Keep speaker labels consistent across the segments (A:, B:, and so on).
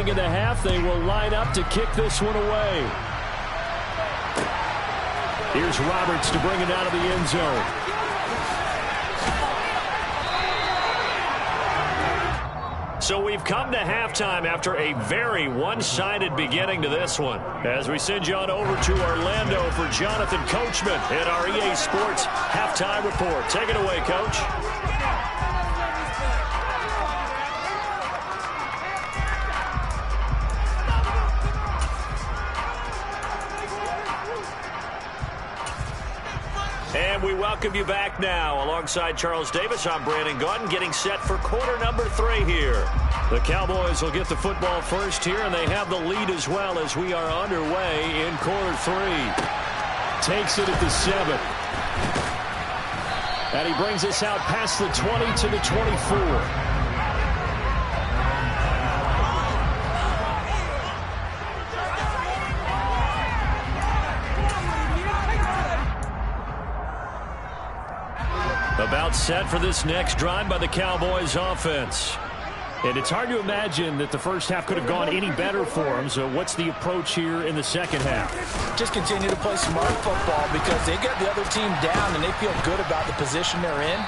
A: going in the half. They will line up to kick this one away. Here's Roberts to bring it out of the end zone. So we've come to halftime after a very one-sided beginning to this one. As we send you on over to Orlando for Jonathan Coachman in our EA Sports Halftime Report. Take it away, Coach. And we welcome you back now. Alongside Charles Davis, I'm Brandon Gaudin, getting set for quarter number 3 here. The Cowboys will get the football first here, and they have the lead as well as we are underway in quarter 3. Takes it at the 7. And he brings us out past the 20 to the 24. About set for this next drive by the Cowboys offense. And it's hard to imagine that the first half could have gone any better for them. So what's the approach here in the second half?
B: Just continue to play smart football because they got the other team down and they feel good about the position they're in.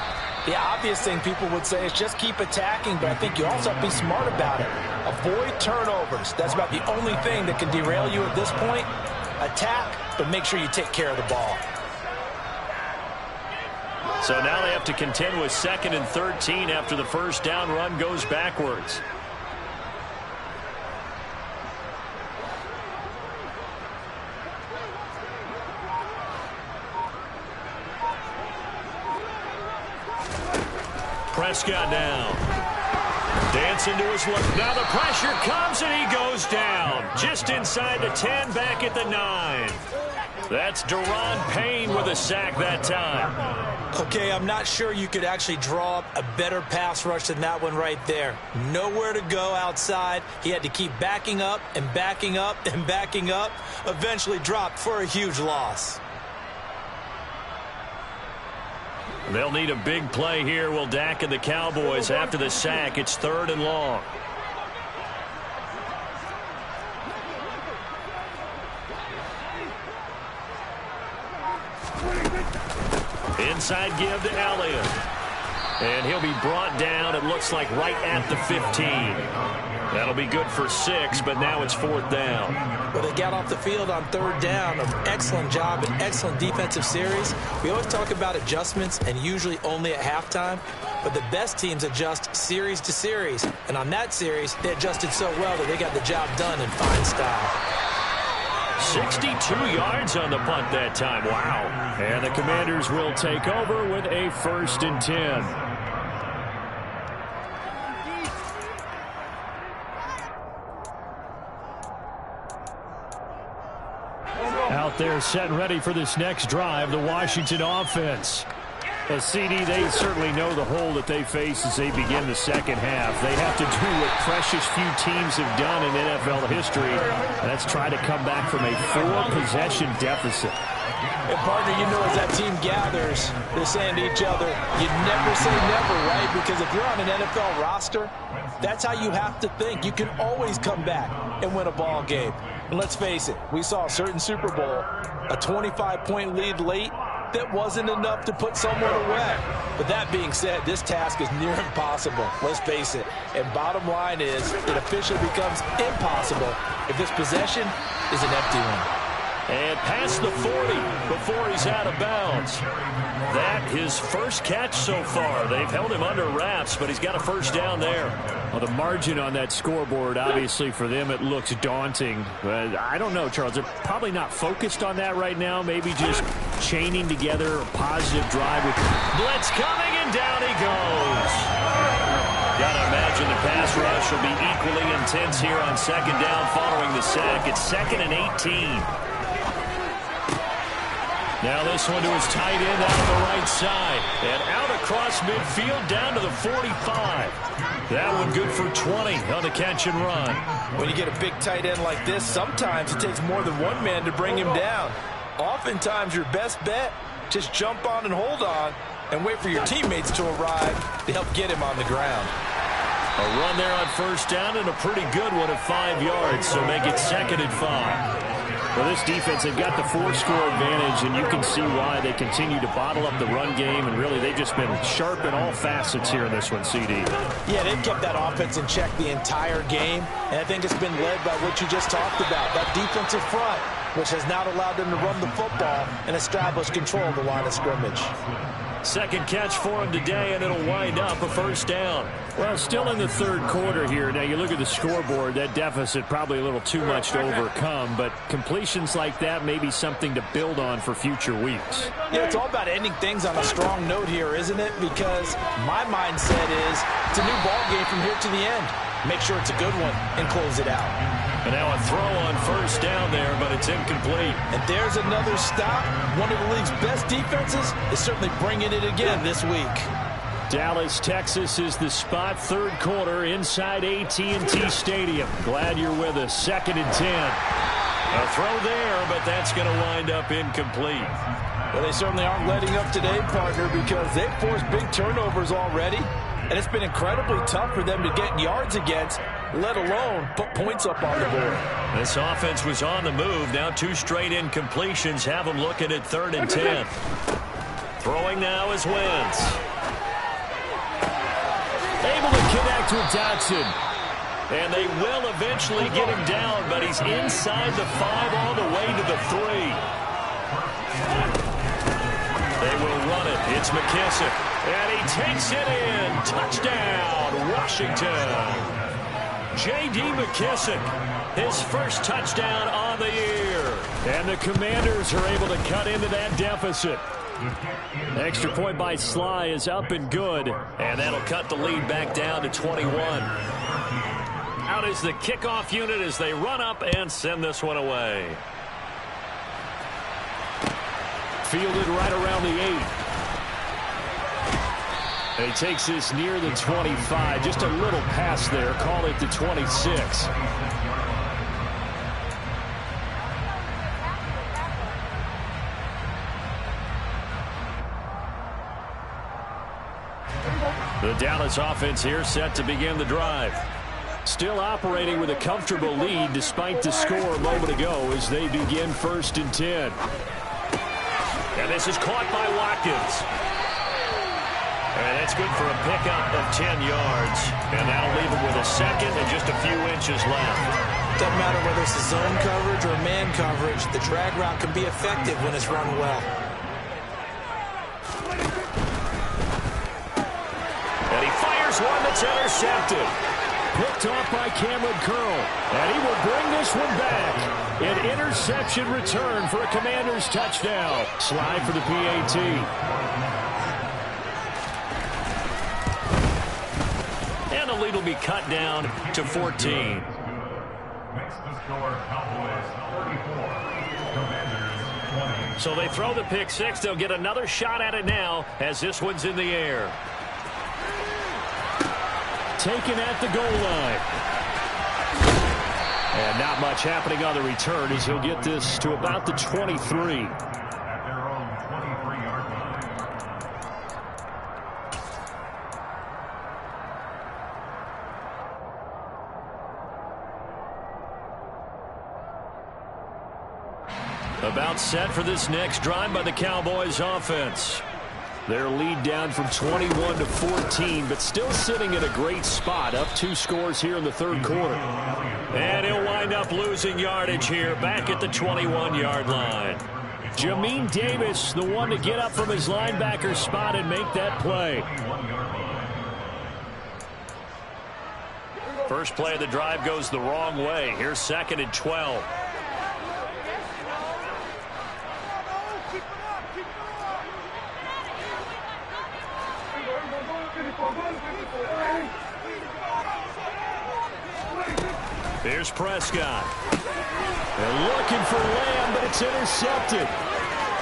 B: The obvious thing people would say is just keep attacking, but I think you also have to be smart about it. Avoid turnovers. That's about the only thing that can derail you at this point. Attack, but make sure you take care of the ball.
A: So now they have to contend with 2nd and 13 after the first down run goes backwards. Prescott down. Dancing to his left. Now the pressure comes and he goes down. Just inside the 10, back at the 9. That's Daron Payne with a sack that time.
B: Okay, I'm not sure you could actually draw up a better pass rush than that one right there. Nowhere to go outside. He had to keep backing up and backing up and backing up. Eventually dropped for a huge loss.
A: They'll need a big play here, will Dak and the Cowboys. After the sack, it's 3rd and long. Inside give to Elliott. And he'll be brought down, it looks like, right at the 15. That'll be good for 6, but now it's 4th down.
B: Well, they got off the field on 3rd down. An excellent job, an excellent defensive series. We always talk about adjustments, and usually only at halftime. But the best teams adjust series to series. And on that series, they adjusted so well that they got the job done in fine style.
A: 62 yards on the punt that time. Wow. And the Commanders will take over with a 1st and 10. Out there set and ready for this next drive, the Washington offense. A CD, they certainly know the hole that they face as they begin the second half. They have to do what precious few teams have done in NFL history. That's try to come back from a 4-possession deficit.
B: And partner, you know, as that team gathers, they're saying to each other, you never say never, right? Because if you're on an NFL roster, that's how you have to think. You can always come back and win a ball game. And let's face it, we saw a certain Super Bowl, a 25-point lead late. That wasn't enough to put someone away. But that being said, this task is near impossible. Let's face it. And bottom line is, it officially becomes impossible if this possession is an empty one.
A: And past the 40 before he's out of bounds. That his first catch so far. They've held him under wraps, but he's got a first down there. Well, the margin on that scoreboard, obviously for them, it looks daunting. But I don't know, Charles. They're probably not focused on that right now. Maybe just chaining together a positive drive. With blitz coming, and down he goes. Gotta imagine the pass rush will be equally intense here on 2nd down following the sack. It's 2nd and 18. Now this one to his tight end out on the right side. And out across midfield down to the 45. That one good for 20 on the catch and run.
B: When you get a big tight end like this, sometimes it takes more than one man to bring him down. Oftentimes your best bet, just jump on and hold on and wait for your teammates to arrive to help get him on the ground.
A: A run there on first down and a pretty good one at 5 yards, so make it 2nd and 5.
C: Well, this defense, they've got the 4-score advantage, and you can see why they continue to bottle up the run game, and really they've just been sharp in all facets here in this one, CD.
B: Yeah, they've kept that offense in check the entire game, and I think it's been led by what you just talked about, that defensive front, which has not allowed them to run the football and establish control of the line of scrimmage.
A: Second catch for him today, and it'll wind up a first down.
C: Well, still in the third quarter here. Now, you look at the scoreboard, that deficit probably a little too much to overcome, but completions like that may be something to build on for future weeks.
B: Yeah, it's all about ending things on a strong note here, isn't it? Because my mindset is it's a new ball game from here to the end. Make sure it's a good one and close it out.
A: And now a throw on first down there, but it's incomplete.
B: And there's another stop. One of the league's best defenses is certainly bringing it again this week.
C: Dallas, Texas is the spot. Third quarter inside AT&T Stadium. Glad you're with us. 2nd and 10.
A: A throw there, but that's going to wind up incomplete.
B: Well, they certainly aren't letting up today, partner, because they've forced big turnovers already. And it's been incredibly tough for them to get yards against, let alone put points up on the board.
A: This offense was on the move. Now 2 straight incompletions have them looking at 3rd and 10. Throwing now is Wentz.
C: Able to connect with Dotson.
A: And they will eventually get him down, but he's inside the 5 all the way to the 3. They will run it. It's McKissick. And he takes it in. Touchdown, Washington. J.D. McKissick, his first touchdown on the year.
C: And the Commanders are able to cut into that deficit. Extra point by Sly is up and good.
A: And that'll cut the lead back down to 21. Out is the kickoff unit as they run up and send this one away.
C: Fielded right around the 8. And he takes this near the 25. Just a little pass there. Call it the 26.
A: The Dallas offense here set to begin the drive.
C: Still operating with a comfortable lead despite the score a moment ago as they begin 1st and 10.
A: And this is caught by Watkins. And that's good for a pickup of 10 yards. And that'll leave him with a 2nd and just a few inches left.
B: Doesn't matter whether it's a zone coverage or man coverage, the drag route can be effective when it's run well.
A: And he fires one that's intercepted.
C: Picked off by Cameron Curl. And he will bring this one back. An interception return for a Commanders touchdown. Slide for the PAT.
A: And the lead will be cut down to 14.
D: Makes the score Cowboys 34, Commanders 20.
A: So they throw the pick 6. They'll get another shot at it now as this one's in the air.
C: Taken at the goal line. And not much happening on the return as he'll get this to about the 23.
D: At their own 23-yard line.
A: About set for this next drive by the Cowboys offense.
C: Their lead down from 21 to 14, but still sitting in a great spot. Up 2 scores here in the third quarter.
A: And he'll wind up losing yardage here back at the 21-yard line.
C: Jamin Davis, the one to get up from his linebacker spot and make that play.
A: First play of the drive goes the wrong way. Here's 2nd and 12. Here's Prescott.
C: They're looking for Lamb, but it's intercepted.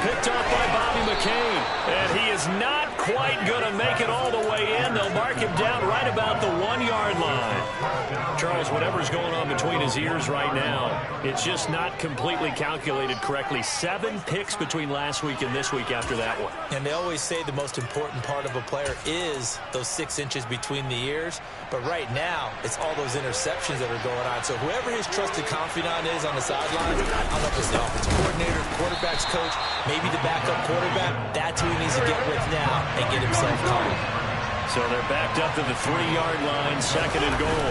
A: Picked off by Bobby McCain. And he is not quite going to make it all the way in. They'll mark him down right about the 1-yard line. Charles, whatever's going on between his ears right now, it's just not completely calculated correctly. 7 picks between last week and this week after that one.
B: And they always say the most important part of a player is those 6 inches between the ears. But right now, it's all those interceptions that are going on. So whoever his trusted confidant is on the sidelines, I don't know if it's the offensive coordinator, quarterback's coach, maybe the backup quarterback, that's who he needs to get with now and get himself calm.
A: So they're backed up to the 3-yard line, 2nd and goal.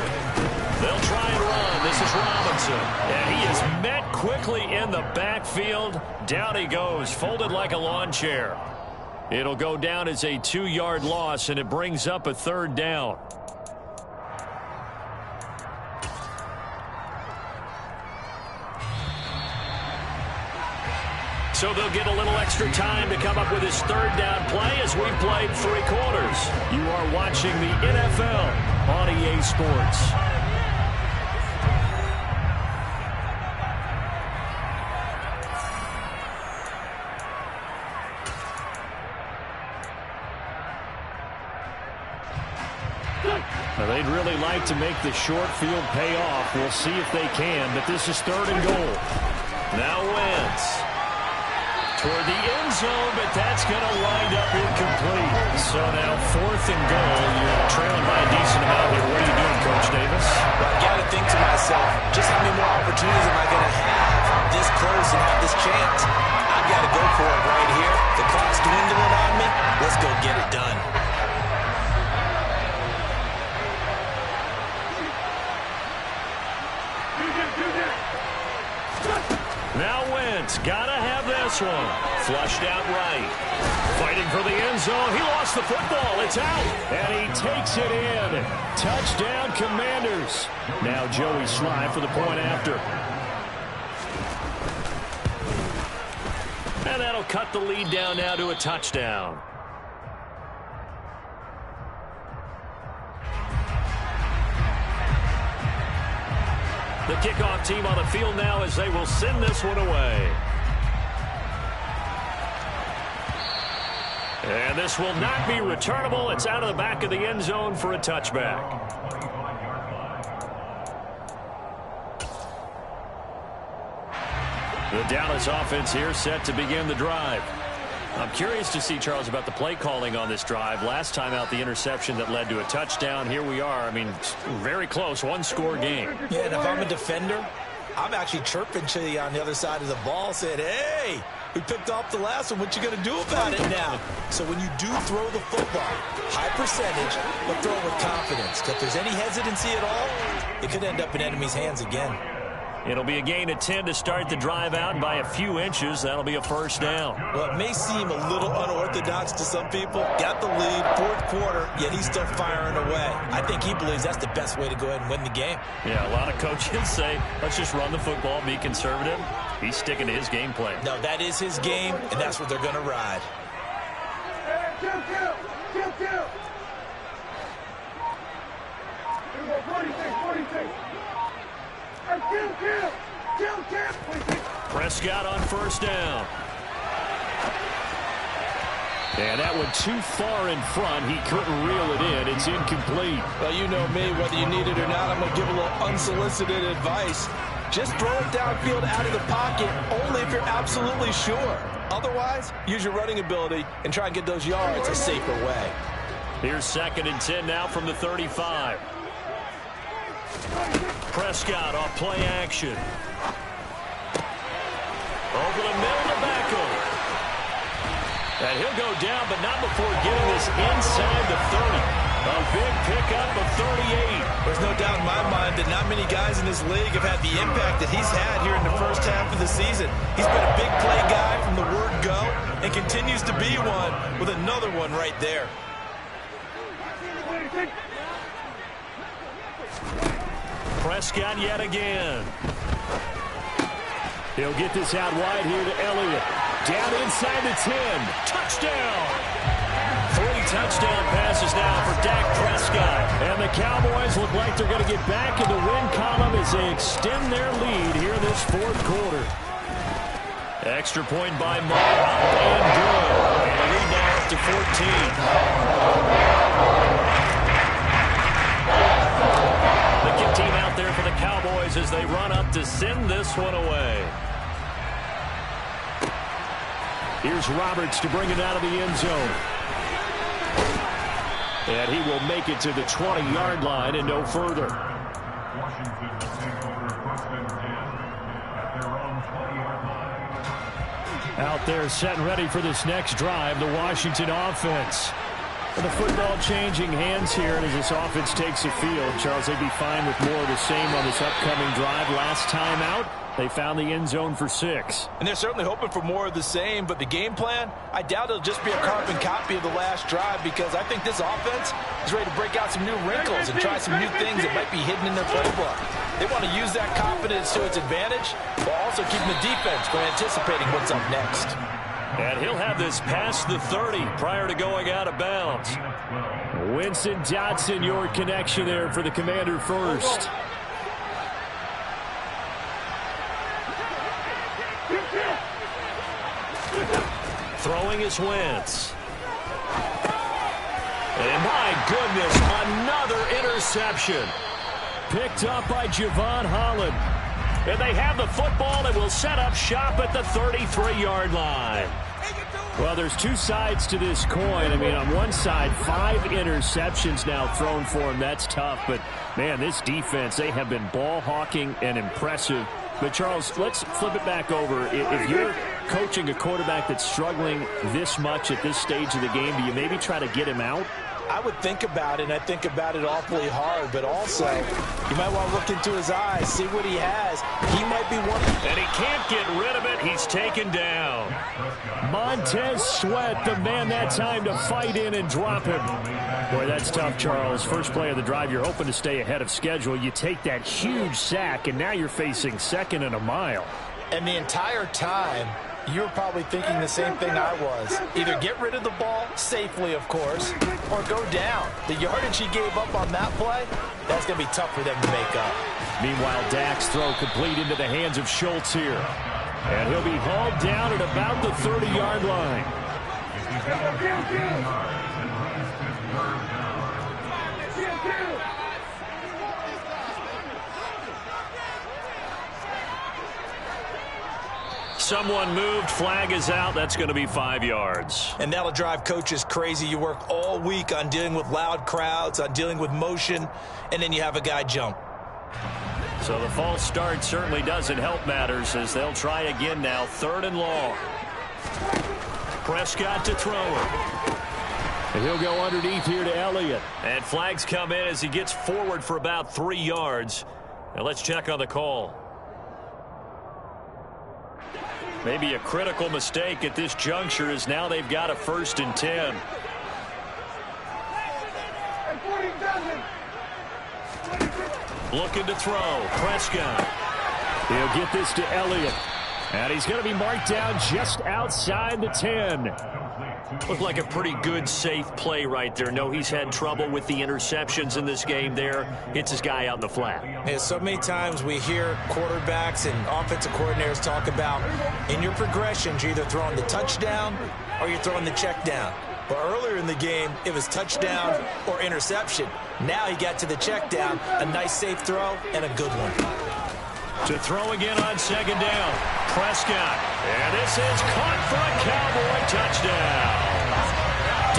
A: They'll try and run. This is Robinson. And he is met quickly in the backfield. Down he goes, folded like a lawn chair. It'll go down as a 2-yard loss, and it brings up a 3rd down. So they'll get a little extra time to come up with his 3rd down play as we played 3 quarters. You are watching the NFL on EA Sports. Now, they'd really like to make the short field pay off. We'll see if they can, but this is 3rd and goal. Now Wentz toward the end zone, but that's going to wind up incomplete. So now 4th and goal. You're trailing by a decent amount here. What are you doing, Coach Davis?
B: Well, I got to think to myself, just how many more opportunities am I going to have this close and have this chance? I've got to go for it right here. The clock's dwindling on me. Let's go get it done.
A: Now Wentz, gotta have this one. Flushed out right. Fighting for the end zone. He lost the football. It's out.
C: And he takes it in. Touchdown, Commanders. Now Joey Slye for the point after.
A: And that'll cut the lead down now to a touchdown. The kickoff team on the field now as they will send this one away. And this will not be returnable. It's out of the back of the end zone for a touchback. The Dallas offense here set to begin the drive. I'm curious to see, Charles, about the play calling on this drive. Last time out, the interception that led to a touchdown. Here we are. I mean, very close, 1-score game.
B: Yeah, and if I'm a defender, I'm actually chirping to you on the other side of the ball, saying, hey, we picked off the last one. What you going to do about it now? So when you do throw the football, high percentage, but throw it with confidence. If there's any hesitancy at all, it could end up in enemy's hands again.
A: It'll be a gain of 10 to start the drive out by a few inches. That'll be a 1st down.
B: Well, it may seem a little unorthodox to some people. Got the lead, 4th quarter, yet he's still firing away. I think he believes that's the best way to go ahead and win the game.
A: Yeah, a lot of coaches say, let's just run the football, be conservative. He's sticking to his game plan.
B: No, that is his game, and that's what they're going to ride.
A: Prescott on 1st down.
C: And that one too far in front. He couldn't reel it in. It's incomplete.
B: Well, you know me. Whether you need it or not, I'm going to give a little unsolicited advice. Just throw it downfield out of the pocket, only if you're absolutely sure. Otherwise, use your running ability and try and get those yards a safer way.
A: Here's 2nd and 10 now from the 35. Prescott off play action. Over the middle to Beckham. And he'll go down, but not before getting this inside the 30. A big pickup of 38.
B: There's no doubt in my mind that not many guys in this league have had the impact that he's had here in the first half of the season. He's been a big play guy from the word go and continues to be one with another one right there.
A: Prescott yet again.
C: He'll get this out wide here to Elliott. Down inside the 10. Touchdown!
A: 3 touchdown passes now for Dak Prescott.
C: And the Cowboys look like they're going to get back in the win column as they extend their lead here in this 4th quarter.
A: Extra point by Moore, up and good. And the lead now up to 14. The kick team out there for the Cowboys as they run up to send this one away.
C: Here's Roberts to bring it out of the end zone. And he will make it to the 20-yard line and no further.
D: Washington will take over 1st and 10 at their own 20-yard line.
C: Out there set and ready for this next drive, the Washington offense. And the football changing hands here, and as this offense takes the field, Charles, they'd be fine with more of the same on this upcoming drive. Last time out, they found the end zone for 6.
B: And they're certainly hoping for more of the same, but the game plan, I doubt it'll just be a carbon copy of the last drive, because I think this offense is ready to break out some new wrinkles and try some new things that might be hidden in their playbook. They want to use that confidence to its advantage, while also keeping the defense from anticipating what's up next.
A: And he'll have this past the 30 prior to going out of bounds.
C: Winston Johnson, your connection there for the Commander first.
A: Throwing is Wentz. And my goodness, another interception.
C: Picked up by Javon Holland.
A: And they have the football and will set up shop at the 33-yard line.
C: Well, there's two sides to this coin. I mean, on one side, 5 interceptions now thrown for him. That's tough. But, man, this defense, they have been ball hawking and impressive. But, Charles, let's flip it back over. If you're coaching a quarterback that's struggling this much at this stage of the game, do you maybe try to get him out?
B: I would think about it, and I think about it awfully hard, but also you might want to look into his eyes, see what he has. He might be one.
A: And he can't get rid of it. He's taken down.
C: Montez Sweat, the man that time to fight in and drop him. Boy, that's tough, Charles. First play of the drive, you're hoping to stay ahead of schedule. You take that huge sack, and now you're facing 2nd and a mile.
B: And the entire time, you're probably thinking the same thing I was. Either get rid of the ball, safely of course, or go down. The yardage he gave up on that play, that's going to be tough for them to make up.
C: Meanwhile, Dak's throw complete into the hands of Schultz here. And he'll be hauled down at about the 30-yard line.
A: Someone moved, flag is out. That's going to be 5 yards.
B: And that'll drive coaches crazy. You work all week on dealing with loud crowds, on dealing with motion, and then you have a guy jump.
A: So the false start certainly doesn't help matters as they'll try again now. 3rd and long. Prescott to throw it.
C: And he'll go underneath here to Elliott.
A: And flags come in as he gets forward for about 3 yards. Now let's check on the call. Maybe a critical mistake at this juncture as now they've got a 1st and 10. Looking to throw. Prescott.
C: He'll get this to Elliott. And he's going to be marked down just outside the 10.
A: Looked like a pretty good, safe play right there. No, he's had trouble with the interceptions in this game there. Hits his guy out in the flat.
B: Yeah, so many times we hear quarterbacks and offensive coordinators talk about in your progressions, you're either throwing the touchdown or you're throwing the check down. But earlier in the game, it was touchdown or interception. Now he got to the check down, a nice safe throw, and a good one.
A: To throw again on 2nd down. Prescott. And this is caught for a Cowboy touchdown.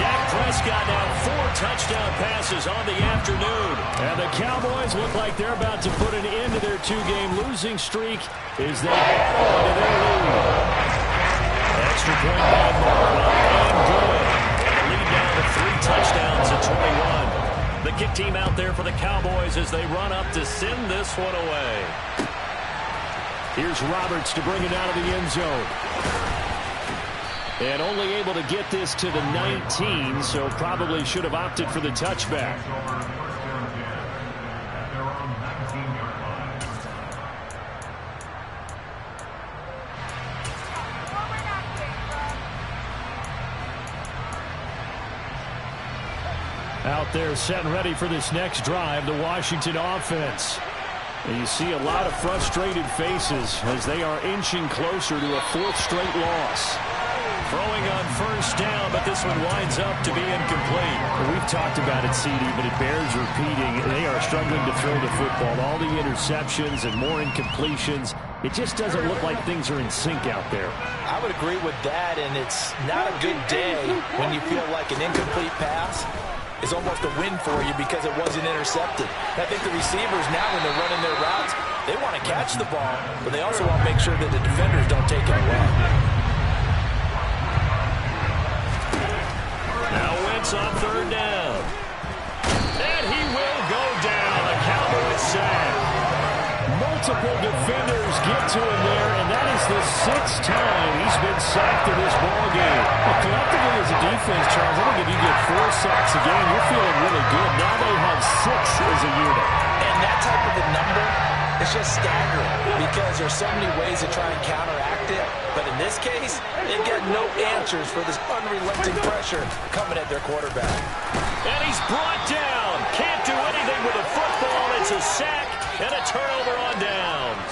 A: Dak Prescott now 4 touchdown passes on the afternoon.
C: And the Cowboys look like they're about to put an end to their 2-game losing streak as they add on to their lead.
A: Extra point by Moore. And good. Lead down to 3 touchdowns at 21. The kick team out there for the Cowboys as they run up to send this one away.
C: Here's Roberts to bring it out of the end zone. And only able to get this to the 19, so probably should have opted for the touchback. Out there set and ready for this next drive, the Washington offense. And you see a lot of frustrated faces as they are inching closer to a 4th straight loss.
A: Throwing on first down, but this one winds up to be incomplete.
C: Well, we've talked about it, CD, but it bears repeating. They are struggling to throw the football. All the interceptions and more incompletions. It just doesn't look like things are in sync out there.
B: I would agree with that, and it's not a good day when you feel like an incomplete pass is almost a win for you because it wasn't intercepted. I think the receivers now, when they're running their routes, they want to catch the ball, but they also want to make sure that the defenders don't take it away.
A: Now Wentz on 3rd down. And he will go down. A Cowboys sack.
C: Multiple defenders get to him there, and that is the 6th time he's been sacked in this ballgame. Well, collectively as a defense, Charles, I think if you get 4 sacks a game, you're feeling really good. Now they have 6 as a unit.
B: And that type of a number, it's just staggering because there's so many ways to try and counteract it. But in this case, they've got no answers for this unrelenting pressure coming at their quarterback.
A: And he's brought down. Can't do anything with a football. It's a sack and a turnover on downs.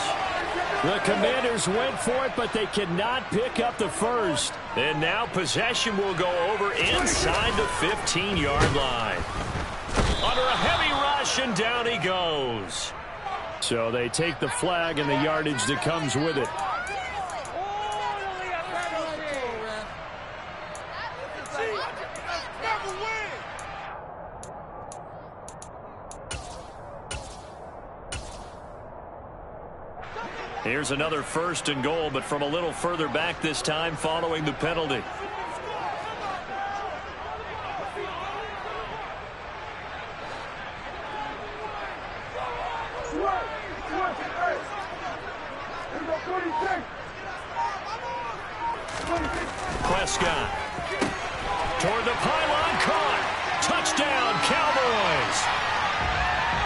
C: The Commanders went for it, but they cannot pick up the first.
A: And now possession will go over inside the 15-yard line. Under a heavy rush, and down he goes.
C: So they take the flag and the yardage that comes with it.
A: Here's another 1st and goal, but from a little further back this time following the penalty. Prescott toward the pylon, caught. Touchdown, Cowboys.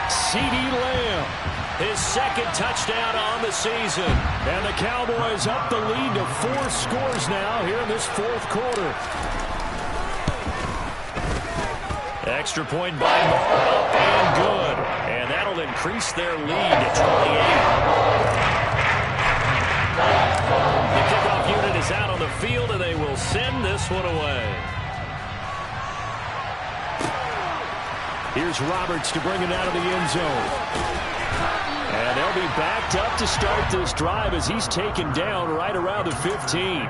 C: CeeDee Lamb,
A: his 2nd touchdown on the season.
C: And the Cowboys up the lead to 4 scores now here in this 4th quarter.
A: Extra point by Moore, up and good. And that'll increase their lead to 28. The kickoff unit is out on the field, and they will send this one away.
C: Here's Roberts to bring it out of the end zone. And they'll be backed up to start this drive as he's taken down right around the 15.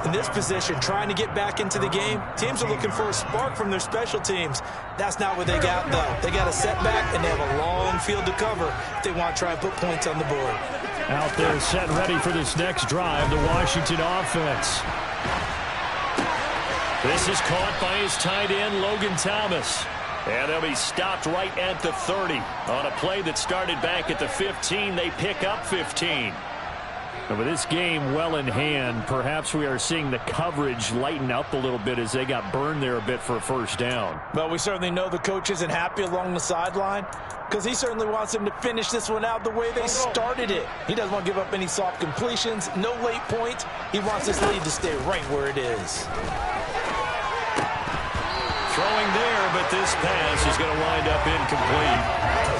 B: In this position, trying to get back into the game, teams are looking for a spark from their special teams. That's not what they got, though. They got a setback, and they have a long field to cover if they want to try and put points on the board.
C: Out there set ready for this next drive, the Washington offense.
A: This is caught by his tight end, Logan Thomas. And they'll be stopped right at the 30. On a play that started back at the 15, they pick up 15.
C: And with this game well in hand, perhaps we are seeing the coverage lighten up a little bit as they got burned there a bit for a 1st down.
B: Well, we certainly know the coach isn't happy along the sideline because he certainly wants them to finish this one out the way they started it. He doesn't want to give up any soft completions, no late points. He wants this lead to stay right where it is.
A: Throwing there, but this pass is going to wind up incomplete.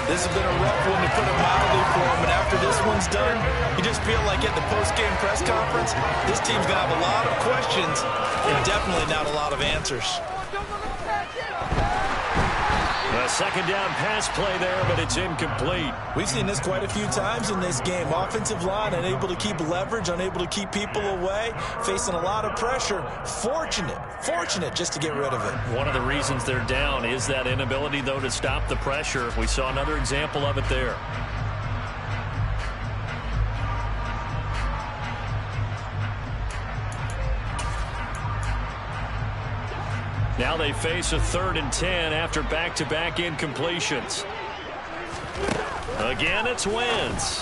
B: This has been a rough one to put it mildly for him, and after this one's done, you just feel like at the post-game press conference, this team's going to have a lot of questions and definitely not a lot of answers.
A: A 2nd down pass play there, but it's incomplete.
B: We've seen this quite a few times in this game. Offensive line unable to keep leverage, unable to keep people away, facing a lot of pressure. Fortunate just to get rid of it.
A: One of the reasons they're down is that inability, though, to stop the pressure. We saw another example of it there. Now they face a 3rd and 10 after back-to-back incompletions. Again, it's Wentz.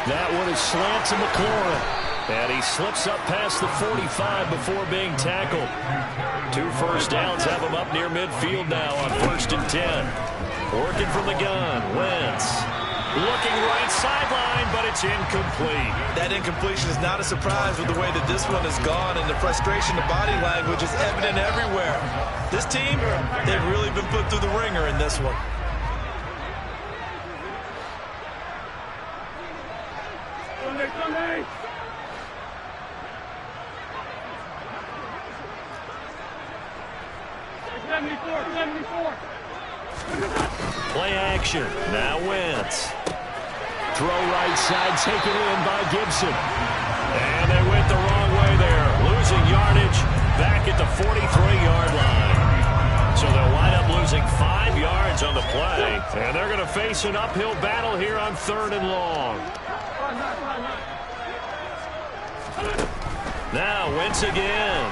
C: That one is slant to McLaurin.
A: And he slips up past the 45 before being tackled. 2 first downs have him up near midfield now on 1st and 10. Working from the gun, Wentz. Looking right sideline, but it's incomplete.
B: That incompletion is not a surprise with the way that this one has gone, and the frustration, the body language is evident everywhere. This team, they've really been put through the ringer in this one.
D: Sunday.
A: Play action. Now Wentz.
C: Throw right side, taken in by Gibson.
A: And they went the wrong way there. Losing yardage back at the 43-yard line. So they'll wind up losing 5 yards on the play. And they're going to face an uphill battle here on 3rd and long. Now Wentz again.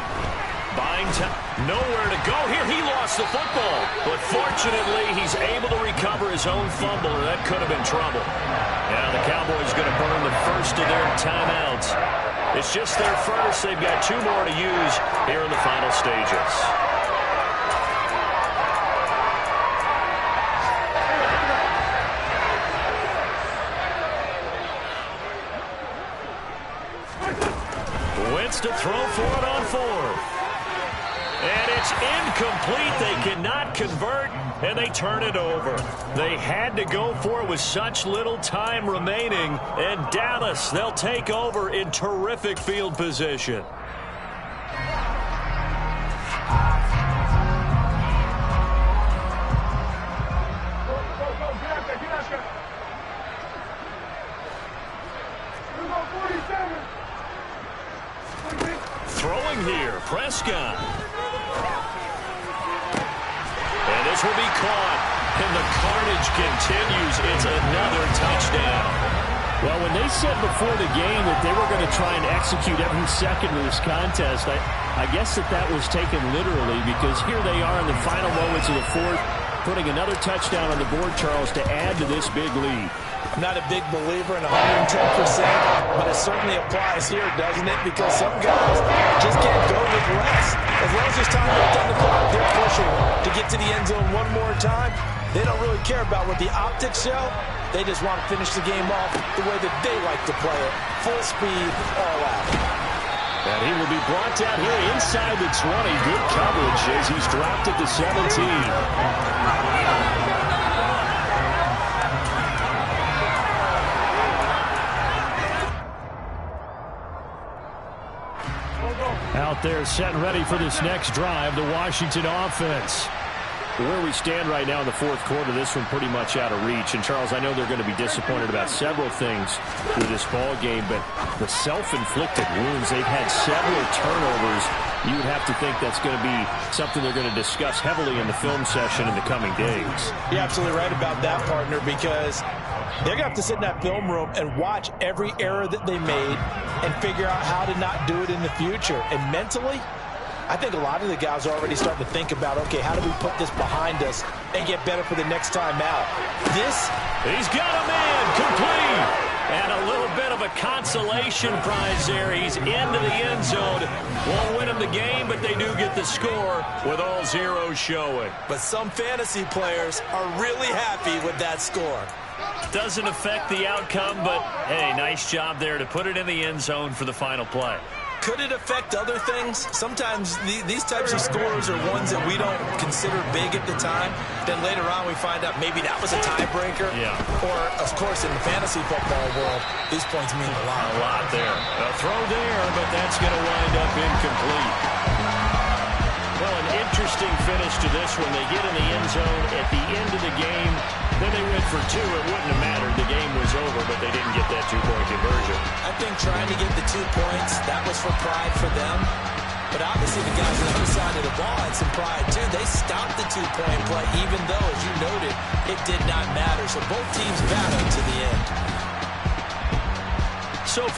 A: Buying time. Nowhere to go here. He lost the football. But fortunately, he's able to recover his own fumble, and that could have been trouble. Now the Cowboys going to burn the first of their timeouts. It's just their first. They've got 2 more to use here in the final stages. Wentz to throw for it on 4th. And it's incomplete. They cannot convert, and they turn it over. They had to go for it with such little time remaining. And Dallas, they'll take over in terrific field position. Throwing here, Prescott. And this will be caught, and the carnage continues. It's another touchdown.
C: Well, when they said before the game that they were going to try and execute every second of this contest, I guess that was taken literally, because here they are in the final moments of the 4th, putting another touchdown on the board, Charles, to add to this big lead.
B: I'm not a big believer in 110%, but it certainly applies here, doesn't it? Because some guys just can't go with less. As long as there's time left on the clock, they're pushing to get to the end zone one more time. They don't really care about what the optics show. They just want to finish the game off the way that they like to play it. Full speed, all out.
C: And he will be brought down here inside the 20. Good coverage as he's dropped at the 17. Out there set and ready for this next drive, the Washington offense. Where we stand right now in the 4th quarter, this one pretty much out of reach. And, Charles, I know they're going to be disappointed about several things with this ball game, but the self-inflicted wounds, they've had several turnovers. You would have to think that's going to be something they're going to discuss heavily in the film session in the coming days.
B: You're absolutely right about that, partner, because they're going to have to sit in that film room and watch every error that they made and figure out how to not do it in the future. And mentally, I think a lot of the guys are already starting to think about, okay, how do we put this behind us and get better for the next time out?
A: He's got a man complete. And a little bit of a consolation prize there. He's into the end zone. Won't win him the game, but they do get the score with all zeros showing.
B: But some fantasy players are really happy with that score.
A: Doesn't affect the outcome, but, hey, nice job there to put it in the end zone for the final play.
B: Could it affect other things? Sometimes these types of scores are ones that we don't consider big at the time. Then later on we find out maybe that was a tiebreaker.
A: Yeah.
B: Or, of course, in the fantasy football world, these points mean a lot.
A: A lot there. A throw there, but that's going to wind up incomplete. Well, an interesting finish to this one. They get in the end zone at the end of the game. Then they went for 2. It wouldn't have mattered. The game was over, but they didn't get that 2-point conversion.
B: I think trying to get the 2 points, that was for pride for them. But obviously the guys on the other side of the ball had some pride too. They stopped the 2-point play, even though, as you noted, it did not matter. So both teams battled to the end.